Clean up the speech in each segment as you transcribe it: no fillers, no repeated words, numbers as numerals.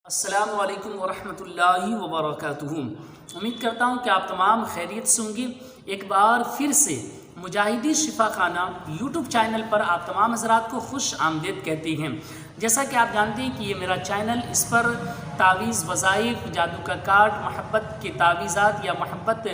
السلام علیکم ورحمۃ اللہ وبرکاتہ۔ امید کرتا ہوں کہ آپ تمام خیریت سے ہوں گے۔ ایک بار پھر سے مجاہدی شفا خانہ یوٹیوب چینل پر آپ تمام حضرات کو خوش آمدید کہتے ہیں۔ جیسا کہ آپ جانتے ہیں کہ یہ میرا چینل، اس پر تعویذ، وظائف، جادو کا کارڈ، محبت کے تعویذات یا محبت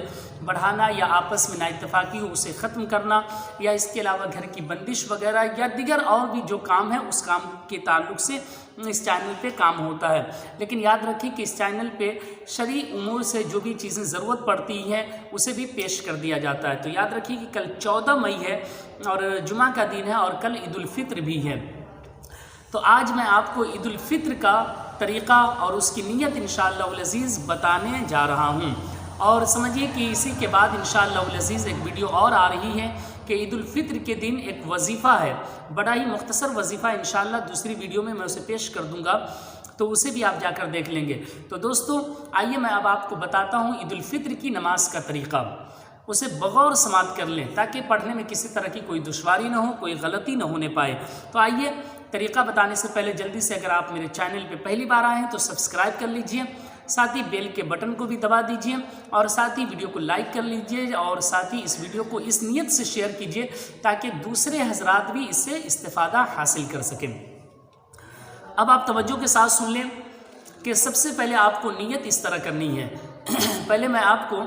بڑھانا یا آپس میں نا اتفاقی ہو اسے ختم کرنا، یا اس کے علاوہ گھر کی بندش وغیرہ یا دیگر اور بھی جو کام ہے اس کام کے تعلق سے اس چینل پہ کام ہوتا ہے۔ لیکن یاد رکھیں کہ اس چینل پہ شرعی امور سے جو بھی چیزیں ضرورت پڑتی ہیں اسے بھی پیش کر دیا جاتا ہے۔ تو یاد رکھیں کہ کل 14 مئی ہے اور جمعہ کا دن ہے اور کل عید الفطر بھی ہے۔ تو آج میں آپ کو عید الفطر کا طریقہ اور اس کی نیت انشاءاللہ العزیز بتانے جا رہا ہوں، اور سمجھیے کہ اسی کے بعد انشاءاللہ العزیز ایک ویڈیو اور آ رہی ہے کہ عید الفطر کے دن ایک وظیفہ ہے، بڑا ہی مختصر وظیفہ، انشاءاللہ دوسری ویڈیو میں اسے پیش کر دوں گا، تو اسے بھی آپ جا کر دیکھ لیں گے۔ تو دوستو آئیے میں اب آپ کو بتاتا ہوں عید الفطر کی نماز کا طریقہ، اسے بغور سماعت کر لیں تاکہ پڑھنے میں کسی طرح کی کوئی دشواری نہ ہو، کوئی غلطی نہ ہونے پائے۔ تو آئیے طریقہ بتانے سے پہلے جلدی سے اگر آپ میرے چینل پہ پہلی بار آئے ہیں تو سبسکرائب کر لیجئے، ساتھ ہی بیل کے بٹن کو بھی دبا دیجئے، اور ساتھ ہی ویڈیو کو لائک کر لیجئے، اور ساتھ ہی اس ویڈیو کو اس نیت سے شیئر کیجئے تاکہ دوسرے حضرات بھی اس سے استفادہ حاصل کر سکیں۔ اب آپ توجہ کے ساتھ سن لیں کہ سب سے پہلے آپ کو نیت اس طرح کرنی ہے۔ پہلے میں آپ کو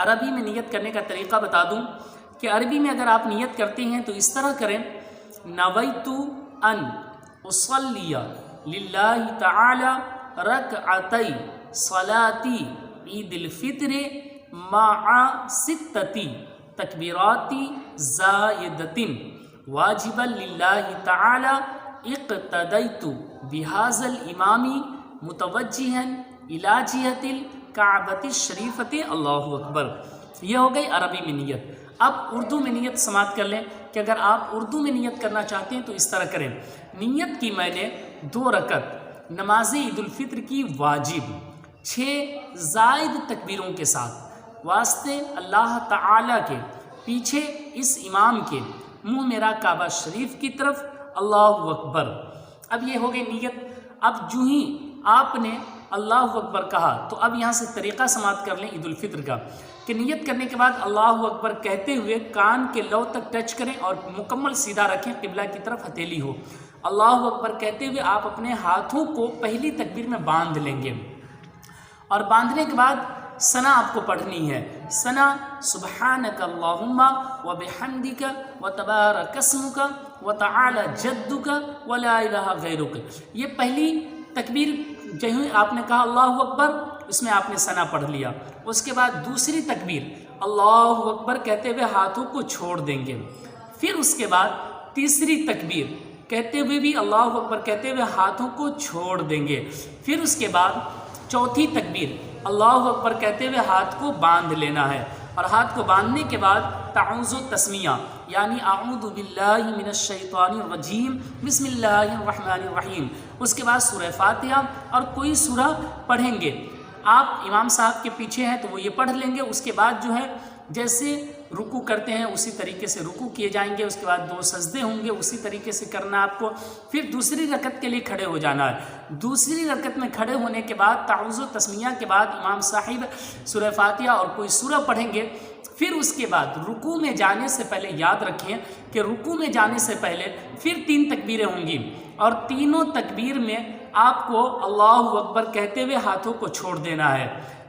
عربی میں نیت کرنے کا طریقہ بتا دوں کہ عربی میں اگر آپ نیت کرتے ہیں تو اس طرح کریں: نویت ان اصلی للہ تعالی رکعتی صلاتی عید الفطر مع ستتی تکبیراتی زائدۃ واجبا للہ تعالی اقتدیت بہذا الامام متوجہا الی جہۃ الکعبۃ الشریفۃ۔ اللہ اکبر۔ یہ ہو گئی عربی میں نیت۔ اب اردو میں نیت سماعت کر لیں کہ اگر آپ اردو میں نیت کرنا چاہتے ہیں تو اس طرح کریں: نیت کی میں نے 2 رکعت نماز عید الفطر کی واجب 6 زائد تکبیروں کے ساتھ، واسطے اللہ تعالیٰ کے، پیچھے اس امام کے، منہ میرا کعبہ شریف کی طرف، اللہ اکبر۔ اب یہ ہو گئی نیت۔ اب جو ہی آپ نے اللہ اکبر کہا تو اب یہاں سے طریقہ سماعت کر لیں عید الفطر کا کہ نیت کرنے کے بعد اللہ اکبر کہتے ہوئے کان کے لو تک ٹچ کریں اور مکمل سیدھا رکھیں، قبلہ کی طرف ہتھیلی ہو۔ اللہ اکبر کہتے ہوئے آپ اپنے ہاتھوں کو پہلی تکبیر میں باندھ لیں گے، اور باندھنے کے بعد ثنا آپ کو پڑھنی ہے: ثنا سبحانک اللہم وبحمدک وتبارک اسمک وتعالی جدک ولا الہ غیرک۔ یہ پہلی تکبیر جو آپ نے کہا اللہ اکبر، اس میں آپ نے ثنا پڑھ لیا۔ اس کے بعد دوسری تکبیر اللہ اکبر کہتے ہوئے ہاتھوں کو چھوڑ دیں گے۔ پھر اس کے بعد تیسری تکبیر کہتے ہوئے بھی اللہ اکبر کہتے ہوئے ہاتھوں کو چھوڑ دیں گے۔ پھر اس کے بعد چوتھی تکبیر اللہ اکبر کہتے ہوئے ہاتھ کو باندھ لینا ہے، اور ہاتھ کو باندھنے کے بعد تعوذ و تسمیہ یعنی اعوذ باللہ من الشیطان الرجیم بسم اللہ الرحمن الرحیم، اس کے بعد سورہ فاتحہ اور کوئی سورہ پڑھیں گے۔ آپ امام صاحب کے پیچھے ہیں تو وہ یہ پڑھ لیں گے۔ اس کے بعد جو ہے جیسے رکوع کرتے ہیں اسی طریقے سے رکوع کیے جائیں گے، اس کے بعد 2 سجدے ہوں گے، اسی طریقے سے کرنا ہے آپ کو۔ پھر دوسری رکعت کے لیے کھڑے ہو جانا ہے۔ دوسری رکعت میں کھڑے ہونے کے بعد تعوذ و تسمیہ کے بعد امام صاحب سورہ فاتحہ اور کوئی سورہ پڑھیں گے۔ پھر اس کے بعد رکوع میں جانے سے پہلے یاد رکھیں کہ رکوع میں جانے سے پہلے پھر 3 تکبیریں ہوں گی، اور تینوں تکبیر میں آپ کو اللہ اکبر کہتے ہوئے ہاتھوں کو چھوڑ دینا ہے۔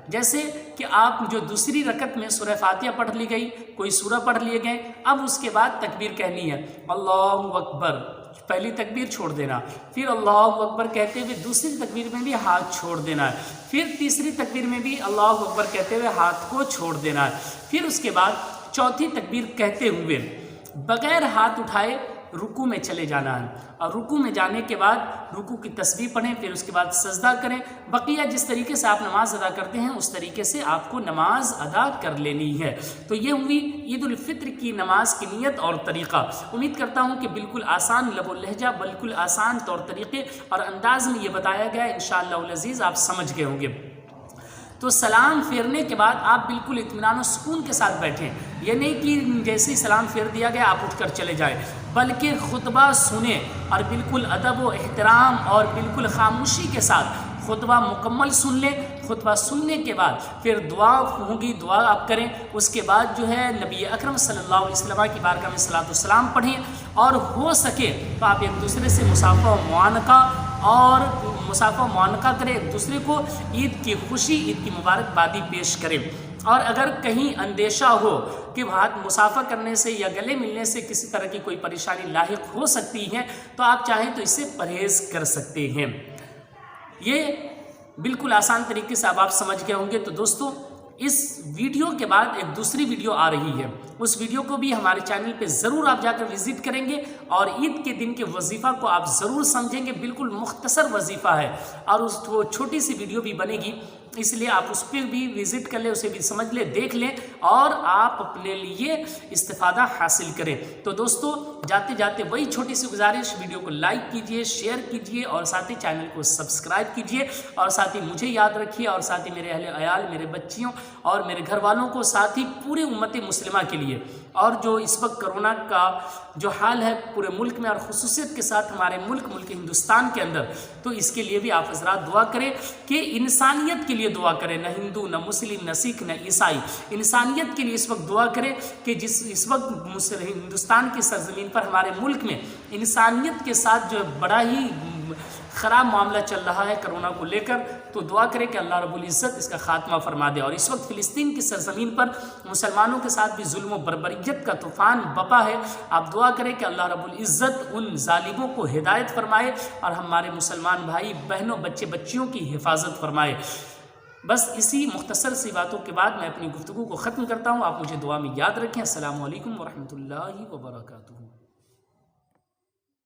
جیسے کہ آپ جو دوسری رکعت میں سورہ فاتحہ پڑھ لی گئی، کوئی سورہ پڑھ لیے گئے، اب اس کے بعد تکبیر کہنی ہے اللہ اکبر، پہلی تکبیر چھوڑ دینا، پھر اللہ اکبر کہتے ہوئے دوسری تکبیر میں بھی ہاتھ چھوڑ دینا ہے، پھر تیسری تکبیر میں بھی اللہ اکبر کہتے ہوئے ہاتھ کو چھوڑ دینا ہے، پھر اس کے بعد چوتھی تکبیر کہتے ہوئے بغیر ہاتھ اٹھائے رکوع میں چلے جانا ہے، اور رکوع میں جانے کے بعد رکوع کی تسبیح پڑھیں، پھر اس کے بعد سجدہ کریں۔ بقیہ جس طریقے سے آپ نماز ادا کرتے ہیں اس طریقے سے آپ کو نماز ادا کر لینی ہے۔ تو یہ ہوئی عید الفطر کی نماز کی نیت اور طریقہ۔ امید کرتا ہوں کہ بالکل آسان لب و لہجہ، بالکل آسان طور طریقے اور انداز میں یہ بتایا گیا ہے، انشاءاللہ العزیز آپ سمجھ گئے ہوں گے۔ تو سلام پھیرنے کے بعد آپ بالکل اطمینان و سکون کے ساتھ بیٹھیں، یہ نہیں کہ جیسے ہی سلام پھیر دیا گیا آپ اٹھ کر چلے جائیں، بلکہ خطبہ سنیں اور بالکل ادب و احترام اور بالکل خاموشی کے ساتھ خطبہ مکمل سن لیں، خطبہ سننے کے بعد پھر دعا ہوگی، دعا آپ کریں، اس کے بعد جو ہے نبی اکرم صلی اللہ علیہ وسلم کی بارگاہ میں صلاۃ والسلام پڑھیں، اور ہو سکے تو آپ ایک دوسرے سے مصافحہ و معانقہ کریں، ایک دوسرے کو عید کی خوشی، عید کی مبارکبادی پیش کریں۔ اور اگر کہیں اندیشہ ہو کہ ہاتھ مصافحہ کرنے سے یا گلے ملنے سے کسی طرح کی کوئی پریشانی لاحق ہو سکتی ہے تو آپ چاہیں تو اس سے پرہیز کر سکتے ہیں۔ یہ بالکل آسان طریقے سے اب آپ سمجھ گئے ہوں گے۔ تو دوستو، اس ویڈیو کے بعد ایک دوسری ویڈیو آ رہی ہے، اس ویڈیو کو بھی ہمارے چینل پہ ضرور آپ جا کر وزٹ کریں گے، اور عید کے دن کے وظیفہ کو آپ ضرور سمجھیں گے۔ بالکل مختصر وظیفہ ہے، اور وہ چھوٹی سی ویڈیو بھی بنے گی، اس لیے آپ اس پہ بھی وزٹ کر لیں، اسے بھی سمجھ لیں، دیکھ لیں، اور آپ اپنے لیے استفادہ حاصل کریں۔ تو دوستو، جاتے جاتے وہی چھوٹی سی گزارش، ویڈیو کو لائک کیجئے، شیئر کیجئے، اور ساتھ ہی چینل کو سبسکرائب کیجئے، اور ساتھ ہی مجھے یاد رکھیے، اور ساتھ ہی میرے اہل عیال، میرے بچیوں اور میرے گھر والوں کو، ساتھ ہی پورے امت مسلمہ کے لیے، اور جو اس وقت کرونا کا جو حال ہے پورے ملک میں، اور خصوصیت کے ساتھ ہمارے ملک ہندوستان کے اندر، تو اس کے لیے بھی آپ حضرات دعا کریں کہ انسانیت کے لیے دعا کریں، نہ ہندو، نہ مسلم، نہ سکھ، نہ عیسائی، انسانیت کے لیے اس وقت دعا کریں کہ اس وقت ہندوستان کی سرزمین پر، ہمارے ملک میں انسانیت کے ساتھ جو بڑا ہی خراب معاملہ چل رہا ہے کرونا کو لے کر، تو دعا کریں کہ اللہ رب العزت اس کا خاتمہ فرما دے۔ اور اس وقت فلسطین کی سرزمین پر مسلمانوں کے ساتھ بھی ظلم و بربریت کا طوفان بپا ہے، آپ دعا کریں کہ اللہ رب العزت ان ظالموں کو ہدایت فرمائے، اور ہمارے مسلمان بھائی بہنوں، بچے بچیوں کی حفاظت فرمائے۔ بس اسی مختصر سی باتوں کے بعد میں اپنی گفتگو کو ختم کرتا ہوں۔ آپ مجھے دعا میں یاد رکھیں۔ السلام علیکم ورحمۃ اللہ وبرکاتہ۔